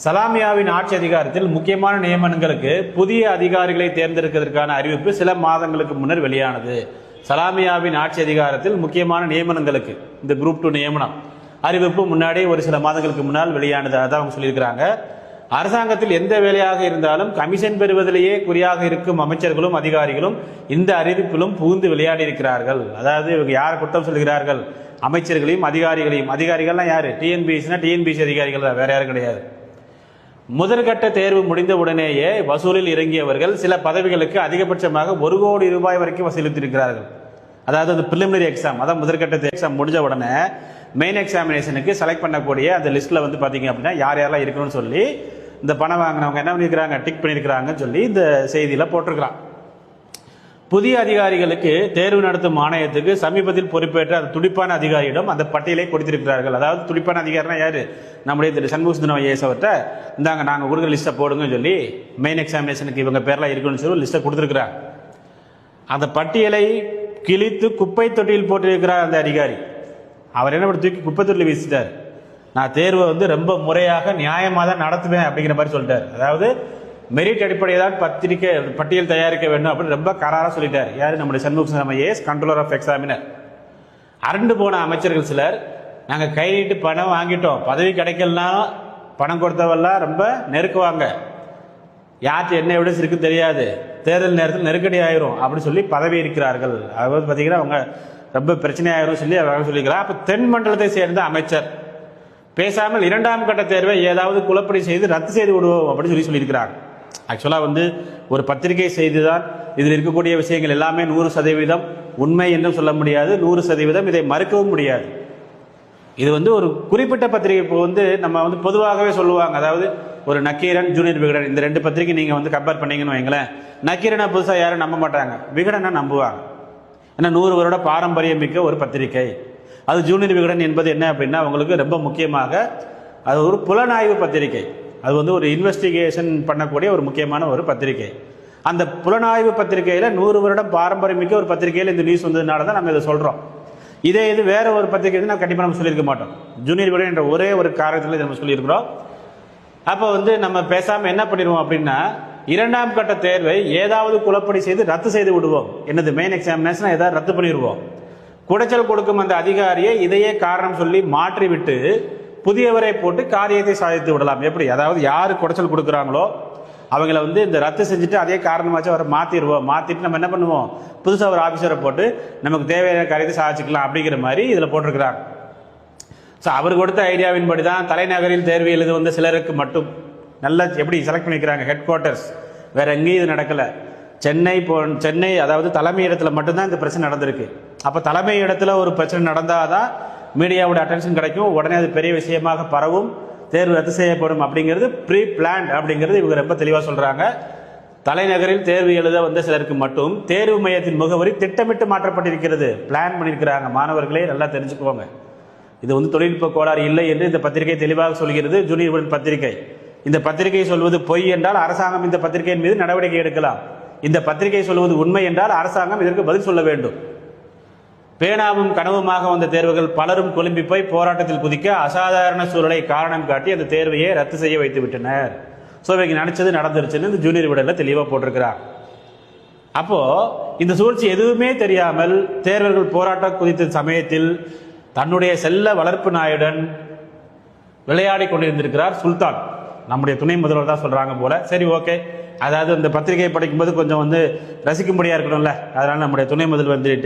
சலாமியாவின் ஆட்சி அதிகாரத்தில் முக்கியமான நியமனங்களுக்கு புதிய அதிகாரிகளை தேர்ந்தெடுப்பதற்கான அறிவிப்பு சில மாதங்களுக்கு முன்னர் வெளியானது. சலாமியாவின் ஆட்சி அதிகாரத்தில் முக்கியமான நியமனங்களுக்கு இந்த குரூப் 2 நியமனம் அறிவிப்பு முன்னாடி ஒரு சில மாதங்களுக்கு முன்னால் வெளியானது. அதான் அவங்க சொல்லியிருக்கிறாங்க. அரசாங்கத்தில் எந்த வேலையாக இருந்தாலும் கமிஷன் பெறுவதிலேயே குறியாக இருக்கும் அமைச்சர்களும் அதிகாரிகளும் இந்த அறிவிப்பிலும் புகுந்து விளையாடி இருக்கிறார்கள். அதாவது இவங்க யார் குற்றம் சொல்கிறார்கள்? அமைச்சர்களையும் அதிகாரிகளையும். அதிகாரிகள்லாம் யாரு? டிஎன்பிசி அதிகாரிகள் தான், வேற யாரும் கிடையாது. முதற்கட்ட தேர்வு முடிந்த உடனேயே வசூலில் இறங்கியவர்கள் சில பதவிகளுக்கு அதிகபட்சமாக 1 கோடி ரூபாய் வரைக்கும் வசூலித்திருக்கிறார்கள். அதாவது அது பிரிலிமினரி எக்ஸாம், அதான் முதற்கட்ட எக்ஸாம் முடிஞ்ச உடனே மெயின் எக்ஸாமினேஷனுக்கு செலக்ட் பண்ணக்கூடிய அந்த லிஸ்ட்ல வந்து பாத்தீங்க அப்படின்னா யார் யாரெல்லாம் இருக்கணும்னு சொல்லி இந்த பணம் வாங்கினவங்க என்ன பண்ணிருக்கிறாங்க, டிக் பண்ணிருக்கிறாங்கன்னு சொல்லி இந்த செய்தியில போட்டிருக்கிறான். புதிய அதிகாரிகளுக்கு தேர்வு நடத்தும் ஆணையத்துக்கு சமீபத்தில் பொறுப்பேற்ற அந்த துடிப்பான அதிகாரியிடம் அந்த பட்டியலை கொடுத்திருக்கிறார்கள். அதாவது துடிப்பான அதிகாரினா யாரு? நம்முடைய திரு சண்முகசுந்தரம் ஐஏஎஸ் அவர்கிட்ட இந்தாங்க நாங்கள் கொடுக்குற லிஸ்ட்டை போடுங்கன்னு சொல்லி மெயின் எக்ஸாமினேஷனுக்கு இவங்க பேர்லாம் இருக்குன்னு சொல்லி லிஸ்ட்டை கொடுத்துருக்கிறாங்க. அந்த பட்டியலை கிழித்து குப்பை தொட்டியில் போட்டிருக்கிறார் அந்த அதிகாரி. அவர் என்ன தூக்கி குப்பை தொட்டியில் வீசிட்டார். நான் தேர்வை வந்து ரொம்ப முறையாக நியாயமாக தான் நடத்துவேன் அப்படிங்கிற மாதிரி சொல்லிட்டார். அதாவது மெரிட் அடிப்படையில் தான் பட்டியல் தயாரிக்க வேண்டும் அப்படின்னு ரொம்ப கராராக சொல்லிட்டார். யாரு? நம்முடைய Shanmugasundaram IAS, controller of examiner. அரண்டு போன அமைச்சர்கள் சிலர் நாங்கள் கை நீட்டு பணம் வாங்கிட்டோம், பதவி கிடைக்கலனா பணம் கொடுத்தவெல்லாம் ரொம்ப நெருக்குவாங்க, யார்கிட்ட என்ன எவிடன்ஸ் இருக்கு தெரியாது, தேர்தல் நேரத்தில் நெருக்கடி ஆயிரும் அப்படின்னு சொல்லி பதவி இருக்கிறார்கள். அதாவது பார்த்தீங்கன்னா அவங்க ரொம்ப பிரச்சனை ஆயிரும் சொல்லி அவங்க சொல்லிக்கிறார். அப்போ தென் மண்டலத்தை சேர்ந்த அமைச்சர் பேசாமல் 2ஆம் கட்ட தேர்வை ஏதாவது குழப்படி செய்து ரத்து செய்து விடுவோம் அப்படின்னு சொல்லியிருக்கிறாங்க. ஆக்சுவலாக வந்து ஒரு பத்திரிகை செய்தி தான் இதில் இருக்கக்கூடிய விஷயங்கள் எல்லாமே 100% உண்மை என்றும் சொல்ல முடியாது, 100% இதை மறுக்கவும் முடியாது. இது வந்து ஒரு குறிப்பிட்ட பத்திரிகை. இப்போ வந்து நம்ம வந்து பொதுவாகவே சொல்லுவாங்க, அதாவது ஒரு நக்கீரன், ஜூனியர் விகடன், இந்த 2 பத்திரிகை நீங்கள் வந்து கம்பேர் பண்ணீங்கன்னு வைங்களேன். நக்கீரனை புதுசாக யாரும் நம்ப மாட்டாங்க, விகடனை நம்புவாங்க. ஏன்னா 100 வருட பாரம்பரியம் மிக்க ஒரு பத்திரிகை. அது ஜூனியர் விகடன் என்பது என்ன அப்படின்னா அவங்களுக்கு ரொம்ப முக்கியமாக அது ஒரு புலனாய்வு பத்திரிகை. அது வந்து ஒரு இன்வெஸ்டிகேஷன் பண்ணக்கூடிய ஒரு முக்கியமான ஒரு பத்திரிகை. அந்த புலனாய்வு பத்திரிகையில் 100 வருடம் பாரம்பரியம் மிக்க ஒரு பத்திரிகையில் இந்த நியூஸ் வந்ததுனால தான் நம்ம இதை சொல்கிறோம். இதே இது வேற ஒரு பத்திரிகை நம்ம கண்டிப்பாக நம்ம சொல்லியிருக்க மாட்டோம். ஜூனியர் விகடன் என்ற ஒரே ஒரு காரணத்தில் நம்ம சொல்லியிருக்கிறோம். அப்போ வந்து நம்ம பேசாமல் என்ன பண்ணிடுவோம் அப்படின்னா 2ஆம் கட்ட தேர்வை ஏதாவது குழப்படி செய்து ரத்து செய்து விடுவோம். என்னது மெயின் எக்ஸாமினேஷன் ஏதாவது ரத்து பண்ணிடுவோம். குடைச்சல் கொடுக்கும் அந்த அதிகாரியை இதையே காரணம் சொல்லி மாற்றிவிட்டு புதியவரை போட்டு காரியத்தை சாதித்து விடலாம். எப்படி? அதாவது யாரு குடைச்சல் கொடுக்குறாங்களோ அவங்கள வந்து இந்த ரத்து செஞ்சுட்டு அதே காரணமாச்சும் அவரை மாத்திடுவோம். மாத்திட்டு நம்ம என்ன பண்ணுவோம், புதுசாக ஒரு ஆபீசரை போட்டு நமக்கு தேவையான காரியத்தை சாதிச்சுக்கலாம் அப்படிங்கிற மாதிரி இதில் போட்டிருக்கிறாங்க. ஸோ அவர் கொடுத்த ஐடியாவின்படி தான் தலைநகரில் தேர்வு எழுத வந்த சிலருக்கு மட்டும் நல்லா எப்படி செலக்ட் பண்ணிக்கிறாங்க. ஹெட் குவார்ட்டர்ஸ் வேற எங்கேயும் இது நடக்கலை. சென்னை அதாவது தலைமை இடத்துல மட்டும்தான் இந்த பிரச்சனை நடந்திருக்கு. அப்போ தலைமை இடத்துல ஒரு பிரச்சனை நடந்தாதான் மீடியாவோட அட்டென்ஷன் கிடைக்கும், உடனே அது பெரிய விஷயமாக பரவும், தேர்வு ரத்து செய்யப்படும் அப்படிங்கிறது ப்ரீ பிளான் அப்படிங்கிறது இவங்க ரொம்ப தெளிவாக சொல்றாங்க. தலைநகரில் தேர்வு எழுத வந்த சிலருக்கு மட்டும் தேர்வு மையத்தின் முகவரி திட்டமிட்டு மாற்றப்பட்டிருக்கிறது. பிளான் பண்ணியிருக்கிறாங்க. மாணவர்களே நல்லா தெரிஞ்சுக்குவாங்க, இது வந்து தொழில்நுட்ப கோளாறு இல்லை என்று இந்த பத்திரிகை தெளிவாக சொல்கிறது. ஜூனியர் பத்திரிகை. இந்த பத்திரிகை சொல்வது பொய் என்றால் அரசாங்கம் இந்த பத்திரிகையின் மீது நடவடிக்கை எடுக்கலாம். இந்த பத்திரிகை சொல்வது உண்மை என்றால் அரசாங்கம் இதற்கு பதில் சொல்ல வேண்டும். பேனாவும் கனவுமாக வந்த தேர்வுகள் பலரும் குழம்பி போய் போராட்டத்தில் குதிக்க அசாதாரண சூழலை காரணம் காட்டி அந்த தேர்வையை ரத்து செய்ய வைத்து விட்டனர். ஸோ இவங்க நினைச்சது நடந்துருச்சுன்னு இந்த ஜூனியர் விடல தெளிவாக போட்டிருக்கிறார். அப்போ இந்த சூழ்ச்சி எதுவுமே தெரியாமல் தேர்வர்கள் போராட்டம் குதித்த சமயத்தில் தன்னுடைய செல்ல வளர்ப்பு நாயுடன் விளையாடி கொண்டிருந்திருக்கிறார் சுல்தான். நம்முடைய துணை முதல்வர் தான் சொல்றாங்க போல. சரி, ஓகே. அதாவது அந்த பத்திரிகையை படிக்கும்போது கொஞ்சம் வந்து ரசிக்கும்படியா இருக்கணும்ல, அதனால நம்முடைய துணை முதல்வர் வந்துட்டு